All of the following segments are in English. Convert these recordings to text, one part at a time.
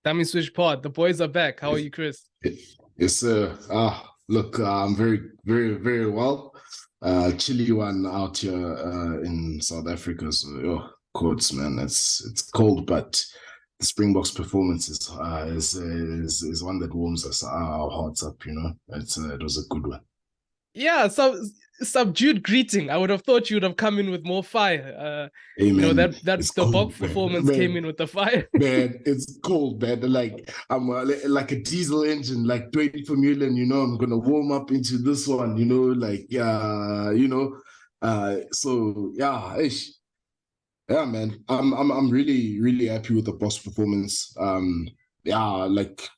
Dummy Switch Pod. The boys are back. How are you, Chris? Yes, sir. Look, I'm very, very, very well. Chilly one out here in South Africa. So, courts, man. It's cold, but the Springboks performance is one that warms us our hearts up. It was a good one. Yeah, so subdued greeting. I would have thought you would have come in with more fire. Hey, man, that it's the Bok cold, performance came in with the fire. Man, it's cold, man. Like I'm like a diesel engine, like 20 Formula, I'm gonna warm up into this one, so yeah, yeah, man. I'm really, really happy with the boss performance. Yeah, like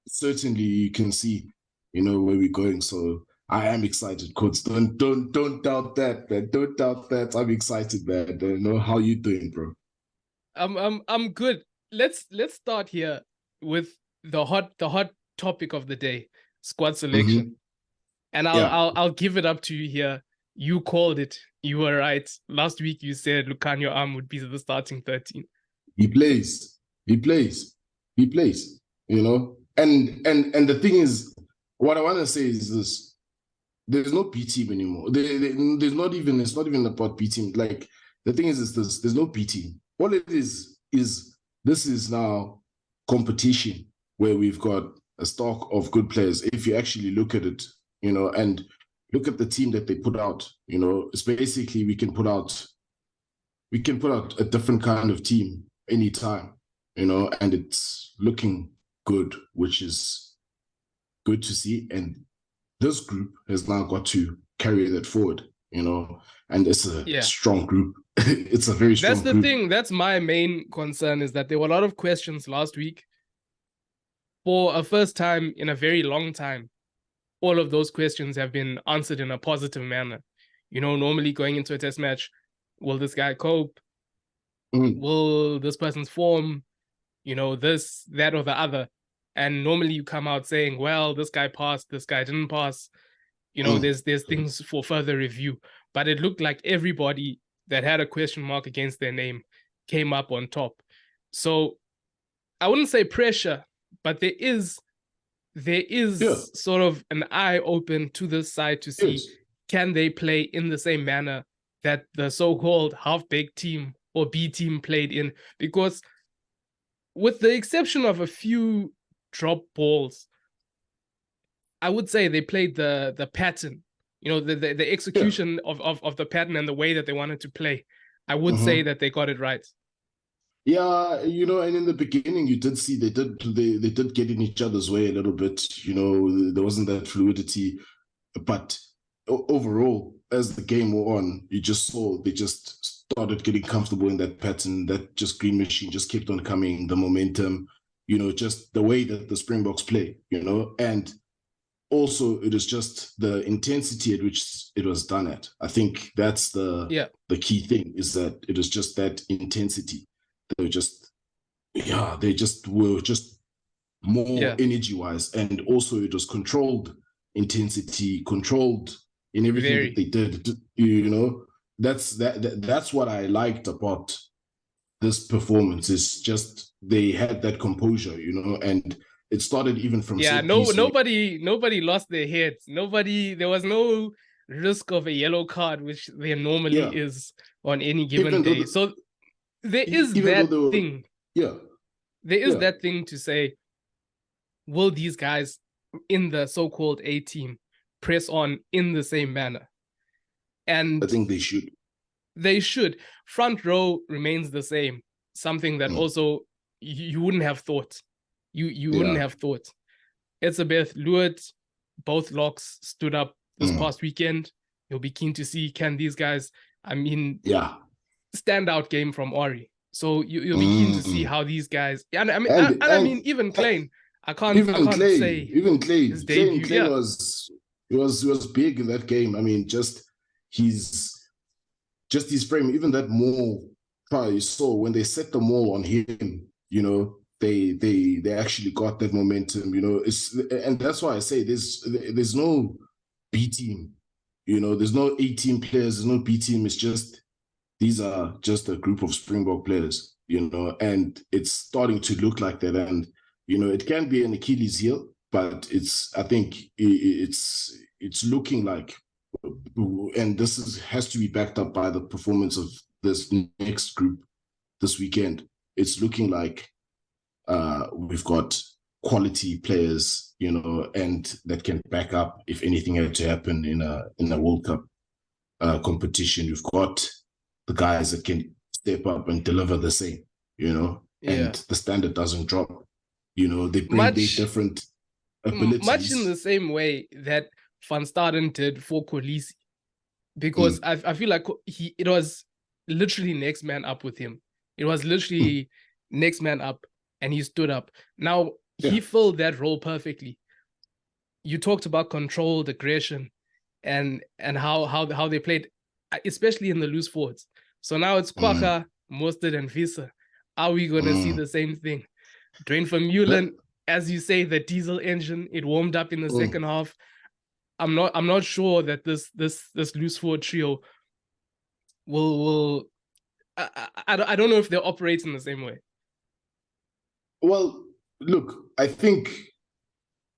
certainly you can see, where we're going. So I am excited, coach. Don't doubt that, man. Don't doubt that. I'm excited, man. How you doing, bro? I'm good. Let's start here with the hot topic of the day, squad selection. Mm-hmm. And I'll give it up to you here. You called it. You were right. Last week you said Lukhanyo Am would be the starting 13. He plays. And the thing is, what I want to say is this: there's no B team anymore. There's not even. It's not even about B team. Like the thing is this: there's no B team. All it is this is now competition where we've got a stock of good players. If you actually look at it, and look at the team that they put out, it's basically we can put out a different kind of team anytime, and it's looking good, which is good to see. And this group has now got to carry that forward, and it's a strong group. It's a very strong group. That's the thing. That's my main concern, is that there were a lot of questions last week. For a first time in a very long time, all of those questions have been answered in a positive manner. Normally going into a test match, will this guy cope? Will this person's form, this, that, or the other? And normally you come out saying, well, this guy passed, this guy didn't pass. There's things for further review. But it looked like everybody that had a question mark against their name came up on top. So I wouldn't say pressure, but there is sort of an eye open to this side to see, can they play in the same manner that the so-called half-baked team or B team played in? Because with the exception of a few drop balls, I would say they played the pattern, the execution of the pattern and the way that they wanted to play. I would say that they got it right. Yeah, and in the beginning you did see they did get in each other's way a little bit. There wasn't that fluidity, but overall, as the game wore on, you just saw they just started getting comfortable in that pattern. That just green machine just kept on coming. The momentum, just the way that the Springboks play, and also it is just the intensity at which it was done at. I think that's the key thing, is that it is just that intensity. They were just more energy-wise, and also it was controlled intensity, controlled in everything that they did. That's what I liked about this performance. Is just they had that composure, and it started even from nobody lost their heads. There was no risk of a yellow card, which there normally is on any given day. So there is that thing. Yeah. There is that thing to say, will these guys in the so-called A team press on in the same manner? And I think they should. They should. Front row remains the same. Something that also you wouldn't have thought. You wouldn't have thought. Etzebeth, Luet, both locks stood up this past weekend. You'll be keen to see, can these guys, standout game from Ori. So you'll be keen to see how these guys, and I mean even Klein. I can't say even Klein. His debut, Klein was big in that game. I mean, just his frame, even that maul try you saw when they set the maul on him, they actually got that momentum, and that's why I say there's no B team, there's no A team players, there's no B team. It's just these are just a group of Springbok players, and it's starting to look like that. And You know, it can be an Achilles heel, but I think it's looking like, and has to be backed up by the performance of this next group this weekend. It's looking like we've got quality players, you know, and that can back up if anything had to happen in a World Cup competition. You've got the guys that can step up and deliver the same, you know, and the standard doesn't drop. You know, they bring their different abilities. Much in the same way that Van Staden did for Kolisi. Because I feel like it was literally next man up with him. It was literally next man up, and he stood up. Now, he filled that role perfectly. You talked about controlled aggression and how they played, especially in the loose forwards. So now it's Kwagga, Mostert, and Visa. Are we going to see the same thing? Dwayne Vermeulen, as you say, the diesel engine, it warmed up in the second half. I'm not sure that this loose forward trio will I don't know if they're operating the same way. Well, look, I think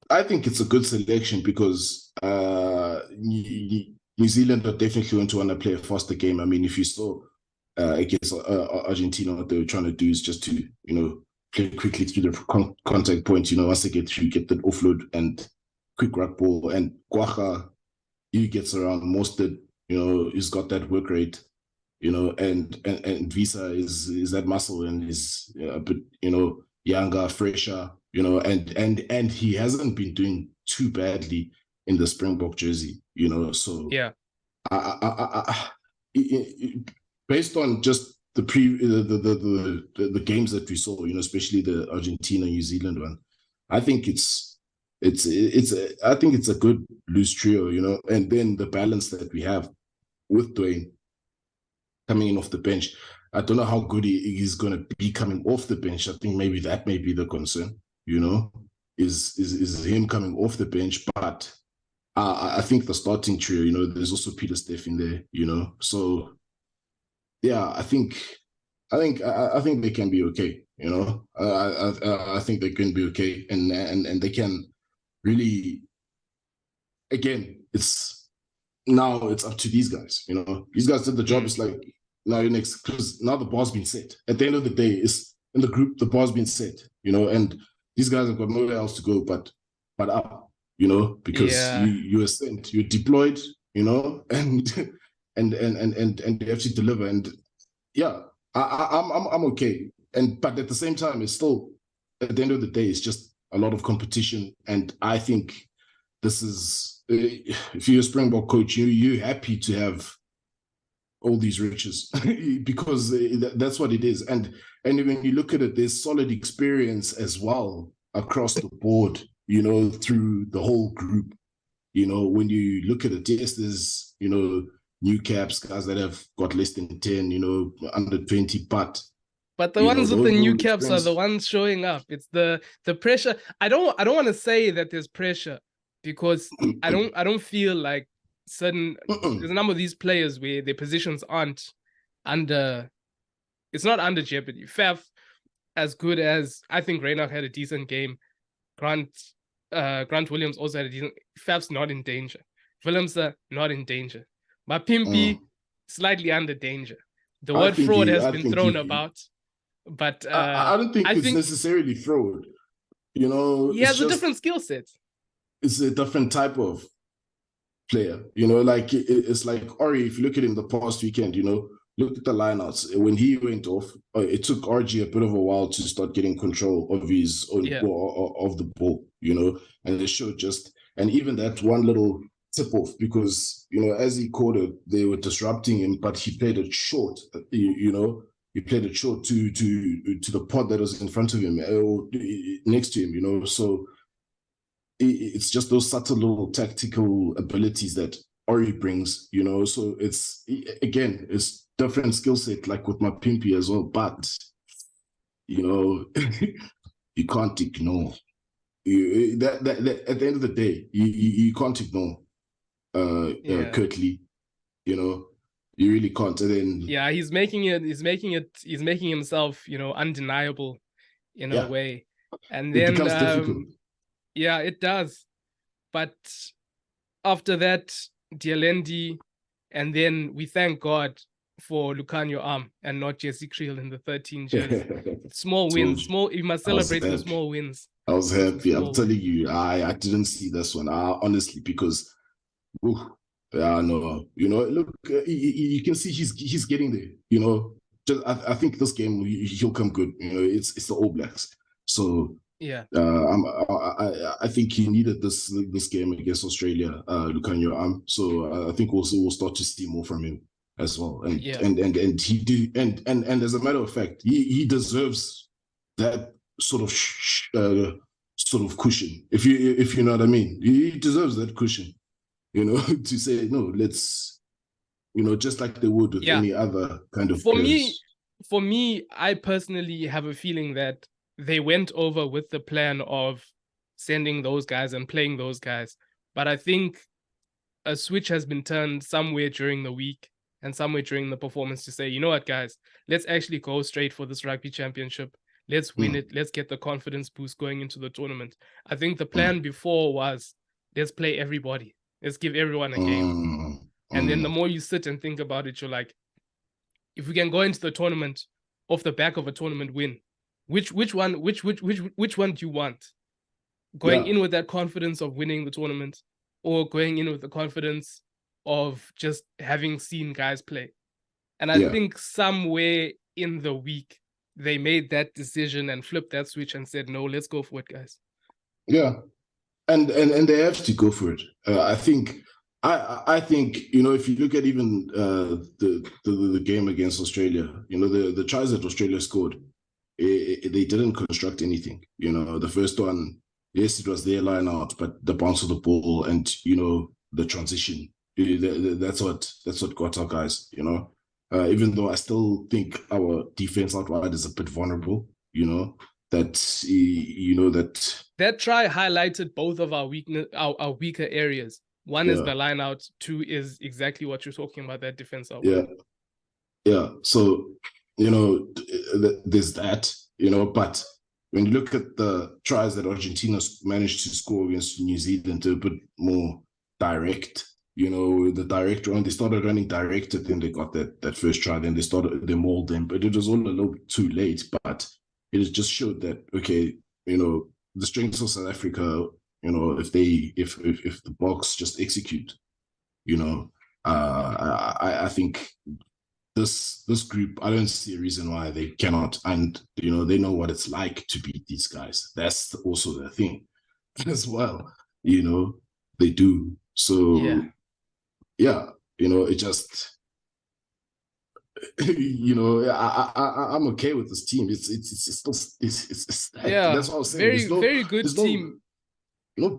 it's a good selection because New Zealand are definitely going to want to play a faster game. I mean, if you saw against Argentina, what they were trying to do is just to, you know, play quickly through the contact point. You know, once they get through, get that offload and quick ruck ball. And Kwagga, he gets around Mostert, you know, he's got that work rate, you know, and Visa is that muscle and is a bit, you know, younger, fresher, you know, and he hasn't been doing too badly in the Springbok jersey, you know. So yeah, based on just the games that we saw, you know, especially the Argentina New Zealand one, I think it's a good loose trio, you know, and then the balance that we have with Dwayne coming in off the bench. I don't know how good he's going to be coming off the bench. I think maybe that may be the concern, you know, is him coming off the bench. But I think the starting trio, you know, there's also Peter Steff in there, you know. So yeah, I think they can be okay, you know. I think they can be okay, and they can really, again, it's up to these guys, you know. These guys did the job. It's like, now you're next, because now the bar's been set. At the end of the day, it's in the group, the bar's been set, you know, and these guys have got nowhere else to go but up, you know, because you are sent, you're deployed, you know, and you have to deliver. And yeah, I'm okay. But at the same time, it's still, at the end of the day, it's just a lot of competition. And I think this is, if you're a Springbok coach, you're happy to have all these riches because that's what it is. And when you look at it, there's solid experience as well across the board, you know, through the whole group. You know, when you look at it, yes, there's, you know, new caps, guys that have got less than 10, you know, under 20, but the ones with the new caps are the ones showing up. It's the pressure. I don't want to say that there's pressure, because I don't feel like there's a number of these players where their positions aren't under, it's not under jeopardy. Faf, as good as, I think Reinach had a decent game. Grant Williams also had a decent. Faf's not in danger. Willemse not in danger. Mapimpi slightly under danger. The word fraud has been thrown about, but I don't think it's necessarily fraud. You know, he has a different skill set. It's a different type of player, you know, like it's like Ori, if you look at him the past weekend, you know, look at the lineouts. When he went off, it took RG a bit of a while to start getting control of his own of the ball, you know, and it showed just, and even that one little tip off, because, you know, as he called it, they were disrupting him, but he played it short, you know, he played it short to the pod that was in front of him or next to him, you know. So it's just those subtle little tactical abilities that Ori brings, you know. So it's, again, it's different skill set, like with my Pimpy as well. But, you know, you can't ignore. That at the end of the day, you can't ignore Kirtley, you know. You really can't. And then he's making himself, you know, undeniable in a way. And It then becomes difficult. yeah, it does. But after that, Dialendi, and then we thank God for Lucanio Arm and not Jesse Kriel in the 13 jersey. Small wins. Told You must I was celebrate the happy. small wins. I was happy. I'm Small telling you, I didn't see this one. Honestly, because yeah, no, look, you can see he's getting there. Just I think this game he'll come good. It's the All Blacks, so Yeah. I think he needed this game against Australia, Lucanio Arm. So I think also we'll start to see more from him as well. And Yeah. and he do and as a matter of fact, he deserves that sort of cushion. If you know what I mean, he deserves that cushion. To say no, let's just like they would with Yeah. any other kind of For players. me, I personally have a feeling that they went over with the plan of sending those guys and playing those guys. But I think a switch has been turned somewhere during the week and somewhere during the performance to say, you know what, guys, let's actually go straight for this rugby championship. Let's win it. Let's get the confidence boost going into the tournament. I think the plan before was, let's play everybody. Let's give everyone a game. And then the more you sit and think about it, you're like, if we can go into the tournament off the back of a tournament win, which one do you want? Going in with that confidence of winning the tournament, or going in with the confidence of just having seen guys play? And I think somewhere in the week they made that decision and flipped that switch and said, no, let's go for it, guys. Yeah. And they have to go for it. I think if you look at even the game against Australia, the tries that Australia scored, they didn't construct anything. The first one, yes, it was their line out, but the bounce of the ball and the transition, that's what got our guys. Even though I still think our defense out wide is a bit vulnerable. That try highlighted both of our weaker areas. One is the line out. Two is exactly what you're talking about, that defense out wide. Yeah. So, there's that, but when you look at the tries that Argentina managed to score against New Zealand, they're a bit more direct. The direct run, they started running direct, and then they got that first try, then they mauled them, but it was all a little bit too late. But it just showed that, okay, the strengths of South Africa, if the Boks just execute, I think this group, I don't see a reason why they cannot. And they know what it's like to beat these guys. That's also the thing as well. They do. So it just I'm okay with this team. It's that's what I was saying. Very good team.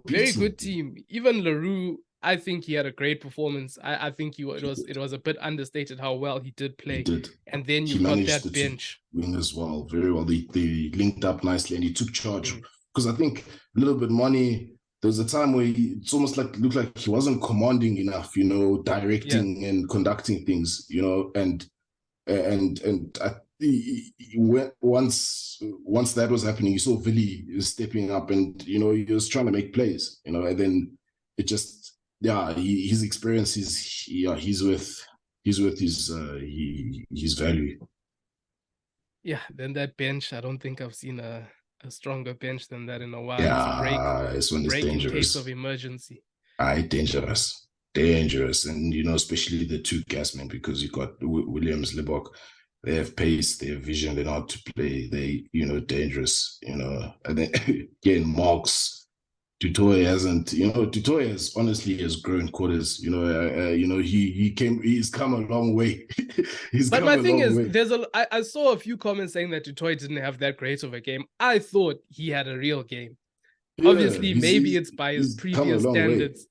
Very good team. Even LaRue, I think he had a great performance. I think it was a bit understated how well he did play. He did. And then you got that bench wing as well, very well. They linked up nicely, and he took charge. Because I think a little bit money. There was a time where it's almost looked like he wasn't commanding enough, directing and conducting things, and once that was happening, you saw Vili stepping up, and he was trying to make plays, and then it just his experience he's worth his value. Then that bench, I don't think I've seen a stronger bench than that in a while. It's when it's dangerous in case of emergency. Dangerous, and especially the two gasmen, because you got Williams, Lebok. They have pace, they have vision, they know how to play. They dangerous, and then again Marks. Tutoy has honestly grown quarters. He's come a long way. But my thing is, I saw a few comments saying that Tutoy didn't have that great of a game. I thought he had a real game. Obviously, maybe it's by his previous standards.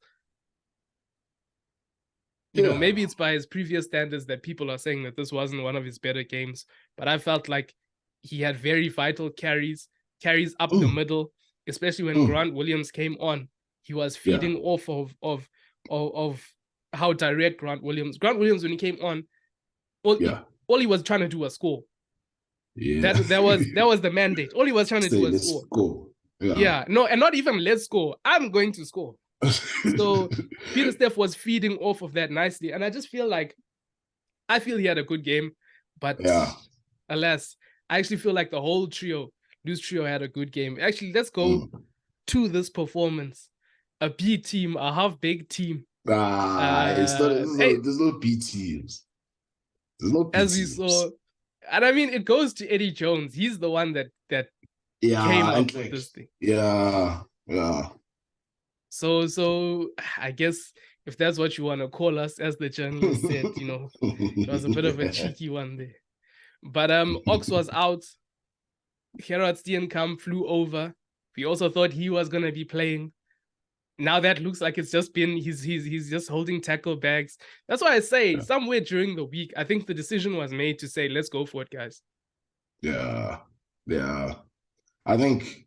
Maybe it's by his previous standards that people are saying that this wasn't one of his better games. But I felt like he had very vital carries up the middle. Especially when Grant Williams came on, he was feeding off of how direct Grant Williams when he came on, all he was trying to do was score. Yeah. That was the mandate. All he was trying to do was let's score. go. Yeah, no, and not even let's score. I'm going to score. So Peter Steph was feeding off of that nicely, and I just feel like he had a good game, but alas, I actually feel like the whole Blues trio had a good game. Actually, let's go to this performance. A B team, a half-baked team. There's no B teams. There's no B as teams. we saw, and I mean, it goes to Eddie Jones. He's the one that came up with this thing. Yeah. So I guess if that's what you want to call us, as the journalist said, it was a bit of a cheeky one there. But Ox was out. Gerard Steenkamp flew over. We also thought he was gonna be playing. Now that looks like it's just been he's just holding tackle bags. That's why I say somewhere during the week, I think the decision was made to say, let's go for it, guys. Yeah. I think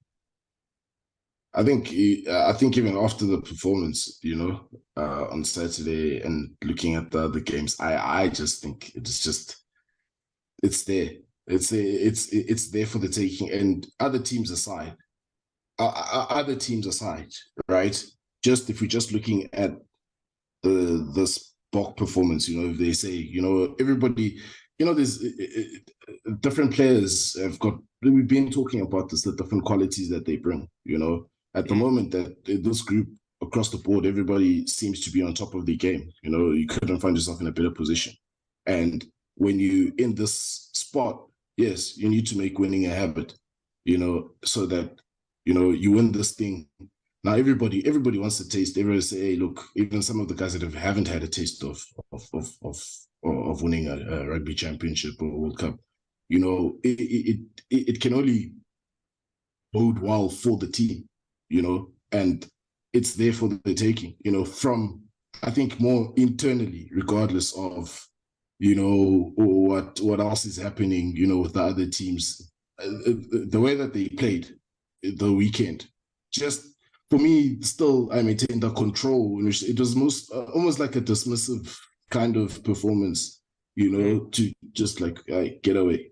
even after the performance, on Saturday and looking at the other games, I just think it's there. It's there for the taking. And other teams aside, right? Just if we're just looking at this Bok performance, if they say, everybody, there's different players we've been talking about this, the different qualities that they bring, at the moment that this group across the board, everybody seems to be on top of the game. You couldn't find yourself in a better position. And when you in this spot, yes, you need to make winning a habit, so that, you win this thing. Now everybody wants to taste. Everybody say, hey, look, even some of the guys that haven't had a taste of winning a rugby championship or World Cup, it can only bode well for the team, and it's there for the taking, from, I think, more internally, regardless of, what else is happening, with the other teams. The way that they played the weekend, just for me, still, I maintain the control. It was almost like a dismissive kind of performance, to just like, get away,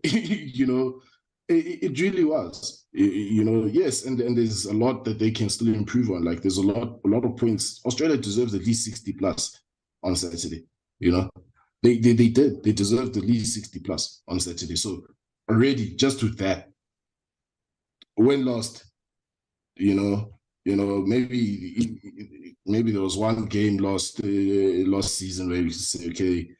It really was, yes, and there's a lot that they can still improve on. Like, there's a lot of points. Australia deserves at least 60 plus on Saturday. They did. They deserved at least 60 plus on Saturday. So already, just with that, when lost, maybe there was one game lost season where we say, okay,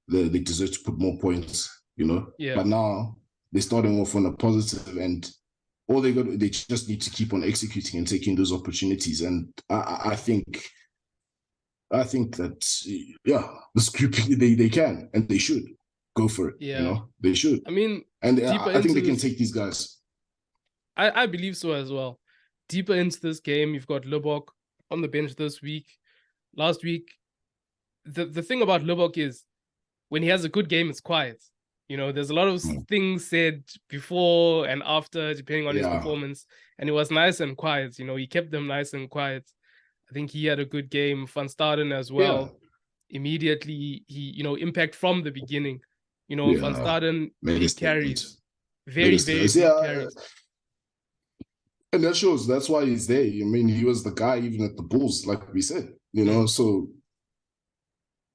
they deserve to put more points, Yeah. But now they're starting off on a positive, and all they just need to keep on executing and taking those opportunities. And I think that this group, they can and they should go for it. Yeah, they should. I mean, and I think they can take these guys. I believe so as well. Deeper into this game, you've got Lubbock on the bench this week. Last week, the thing about Lubbock is when he has a good game, it's quiet. There's a lot of things said before and after, depending on his performance. And it was nice and quiet. He kept them nice and quiet. I think he had a good game. Van Staden as well. Yeah. Immediately, he, impact from the beginning. Van Staden, big carries. Very, very big carries. And that shows, that's why he's there. I mean, he was the guy even at the Bulls, like we said, so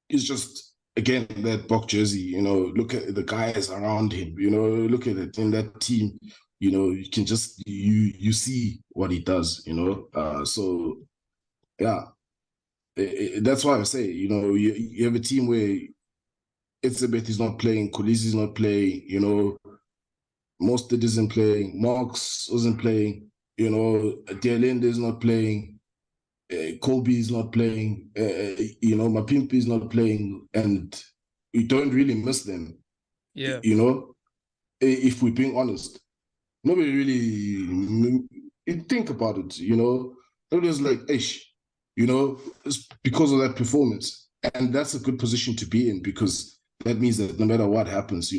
it's just, again, that Bok jersey, look at the guys around him, look at it in that team, you can just, you see what he does, so yeah, that's why I say, you have a team where Etzebeth is not playing, Kolisi is not playing, Mostert isn't playing, Marks wasn't playing, Dialende is not playing, Colby is not playing, Mapimpi is not playing, and we don't really miss them. Yeah. If we're being honest, nobody really think about it, Nobody's like, ish, it's because of that performance. And that's a good position to be in, because that means that no matter what happens, they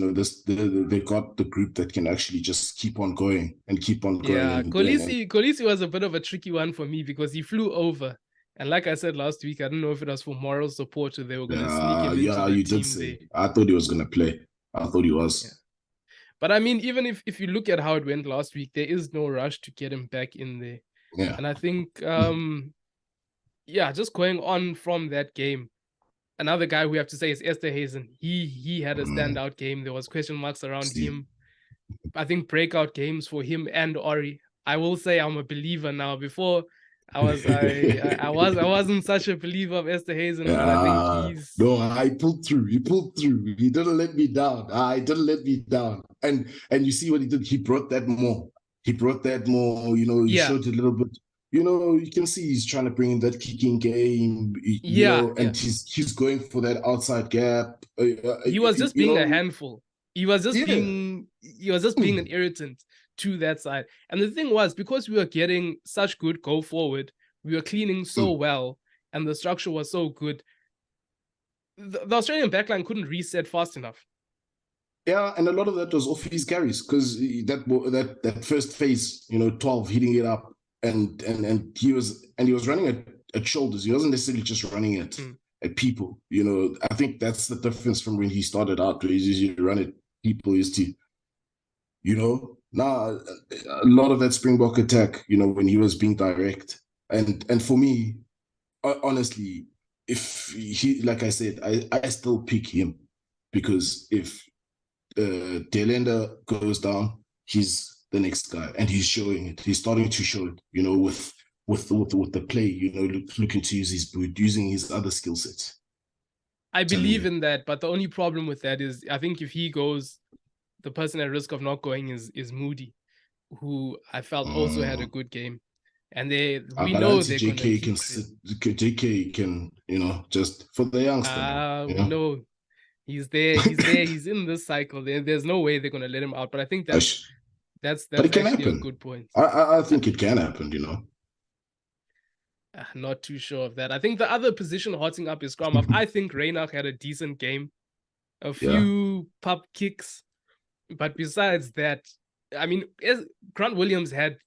got the group that can actually just keep on going and keep on going. Yeah, Kolisi was a bit of a tricky one for me because he flew over. And like I said last week, I don't know if it was for moral support or they were going to sneak him into the team. Did say. I thought he was going to play. I thought he was. But I mean, even if you look at how it went last week, there is no rush to get him back in there. Yeah. And I think, just going on from that game, another guy we have to say is Esterhuizen. He had a standout game. There was question marks around him. I think breakout games for him and Ori. I will say I'm a believer now. Before I wasn't such a believer of Esterhuizen, but I think he's I pulled through. He pulled through. He didn't let me down. He didn't let me down. And you see what he did. He brought that more. He showed a little bit. You can see he's trying to bring in that kicking game. And he's going for that outside gap. He was just being a handful. He was just being an irritant to that side. And the thing was, because we were getting such good go forward, we were cleaning so well, and the structure was so good, the Australian backline couldn't reset fast enough. Yeah, and a lot of that was off his carries, because that first phase, 12 hitting it up, and he was running at shoulders. He wasn't necessarily just running at people. I think that's the difference from when he started out, where he run at people. Now a lot of that Springbok attack, when he was being direct, and for me, honestly, if he, like I said, I still pick him, because if Delenda goes down, he's the next guy, and he's showing it. He's starting to show it, with the play, looking to use his boot, using his other skill sets. I believe in that, but the only problem with that is, I think if he goes, the person at risk of not going is Moody, who I felt also had a good game. And we know they're going to keep JK can, just for the youngster. We know he's there. He's in this cycle. There's no way they're going to let him out. But I think that's but it can actually happen. A good point. I think it can happen, Not too sure of that. I think the other position hotting up is scrum half. I think Reinach had a decent game. A few pop kicks. But besides that, I mean, Grant Williams had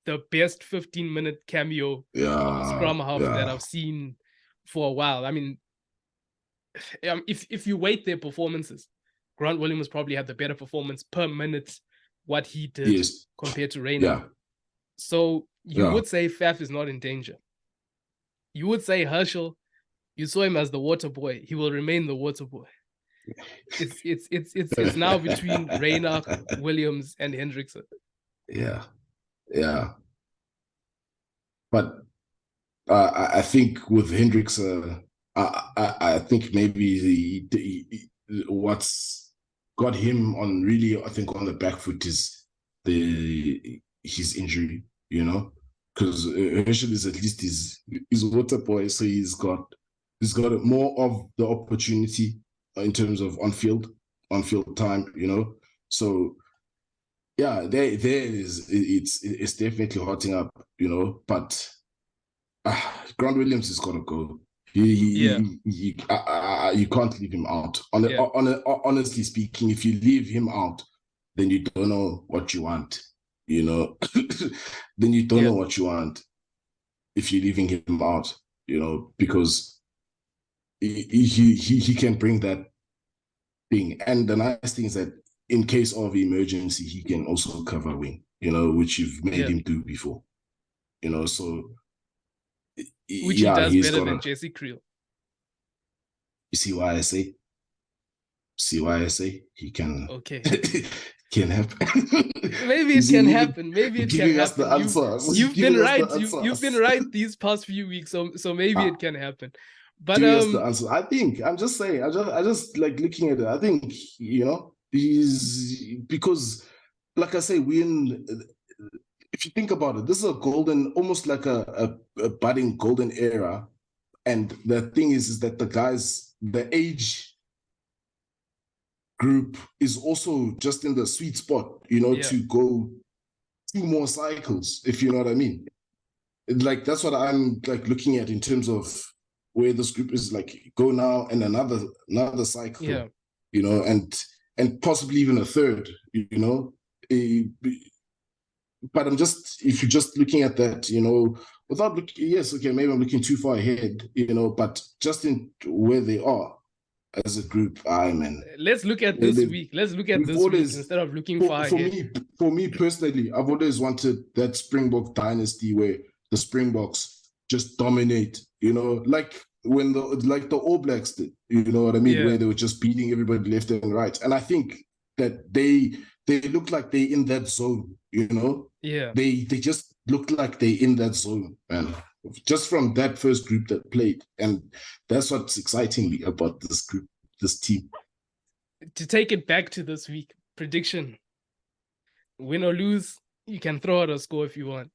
the best 15-minute cameo scrum half that I've seen for a while. I mean, if you weight their performances, Grant Williams probably had the better performance per minute, what he did compared to Reinach. Yeah. So you would say Faf is not in danger. You would say Herschel, you saw him as the water boy. He will remain the water boy. It's now between Reinach, Williams, and Hendrickson. Yeah. But I think with Hendrickson, I think maybe what's got him on on the back foot is his injury, because Herschel is at least his water boy, so he's got more of the opportunity in terms of on-field time, So yeah, it's definitely hotting up, but Grant Williams is gonna go. You can't leave him out. Honestly speaking, if you leave him out, then you don't know what you want. Then you don't know what you want if you're leaving him out. Because he can bring that thing. And the nice thing is that in case of emergency, he can also cover wing. Which you've made him do before. So. Which he does better than Jesse Kriel. You see why I say? He can. Okay. Can happen. Maybe it can happen. Maybe it can happen. You've been right. You've been right these past few weeks. So maybe it can happen. But the answer. I think I'm just saying. I just like looking at it. I think he's because, like I say, if you think about it, this is a golden, almost like a budding golden era. And the thing is that the age group is also just in the sweet spot, to go 2 more cycles, if you know what I mean. Like, that's what I'm like looking at in terms of where this group is, like, go now and another cycle, and possibly even a third, But if you're just looking at that, without looking, maybe I'm looking too far ahead, but just in where they are, as a group. I man. Let's look at this week. Let's look at this week instead of looking far ahead. For me personally, I've always wanted that Springbok dynasty where the Springboks just dominate. You know, like when the All Blacks did. You know what I mean? Yeah. Where they were just beating everybody left and right. And I think that they look like they're in that zone. You know? Yeah. They just look like they're in that zone, man. Just from that first group that played. And that's what's exciting me about this group, this team. To take it back to this week, prediction. Win or lose, you can throw out a score if you want.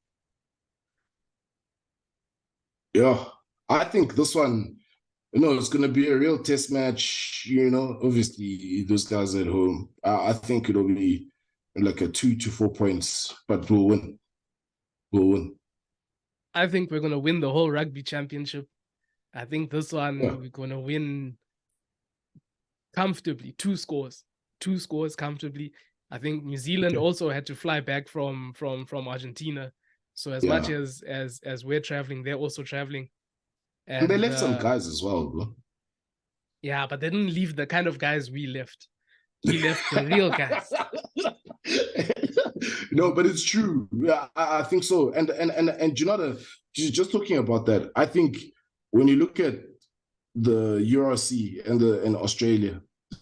Yeah, I think this one, it's going to be a real test match. You know, obviously, those guys at home. I think it'll be like a 2 to 4 points, but we'll win. We'll win. I think we're going to win the whole rugby championship. I think this one we're going to win comfortably. 2 scores comfortably. I think New Zealand also had to fly back from Argentina. So as much as we're traveling, they're also traveling. And they left some guys as well, bro. Yeah, but they didn't leave the kind of guys we left. We left the real guys. No, but it's true. Yeah, I think so. And you know, just talking about that, I think when you look at the URC and Australia,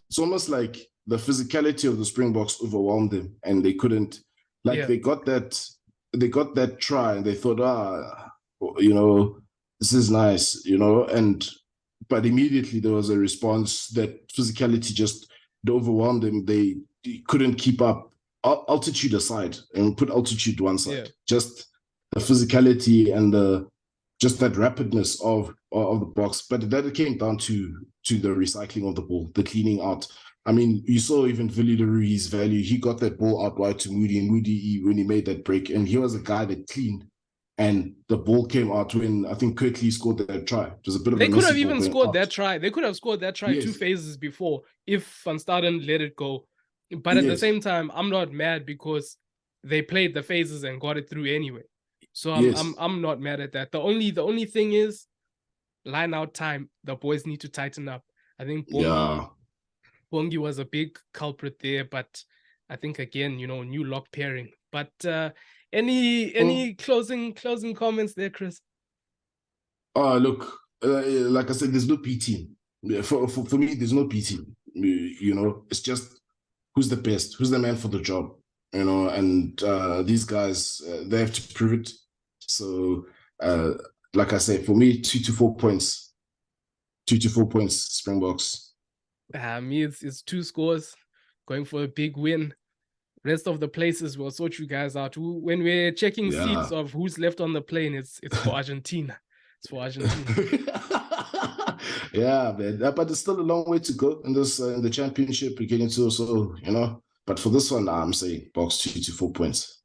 it's almost like the physicality of the Springboks overwhelmed them, and they couldn't. They got that try, and they thought, this is nice, but immediately there was a response that physicality just overwhelmed them. They couldn't keep up. Altitude aside, and put altitude to one side, just the physicality and just that rapidness of the box. But that came down to the recycling of the ball, the cleaning out. I mean, you saw even Willie Leroux's value. He got that ball out wide to Moody, and Moody, when he made that break, and he was a guy that cleaned, and the ball came out when I think Kriel scored that try. It was a bit of they could have even scored that try. They could have scored that try 2 phases before if Van Staden let it go. But at the same time, I'm not mad because they played the phases and got it through anyway. So I'm not mad at that. The only thing is line out time. The boys need to tighten up. I think Bongi was a big culprit there, but I think again, new lock pairing. But any closing comments there, Chris? Look, like I said, there's no P team. For me, there's no P team. It's just who's the best, who's the man for the job, and these guys, they have to prove it. So, like I said, for me, 2 to 4 points. 2 to 4 points, Springboks. Me, it's 2 scores, going for a big win. Rest of the places we'll sort you guys out. When we're checking seats of who's left on the plane, it's for Argentina. It's for Argentina. Yeah, man. But there's still a long way to go in this in the championship we're getting to. So, but for this one, I'm saying Boks 2 to 4 points.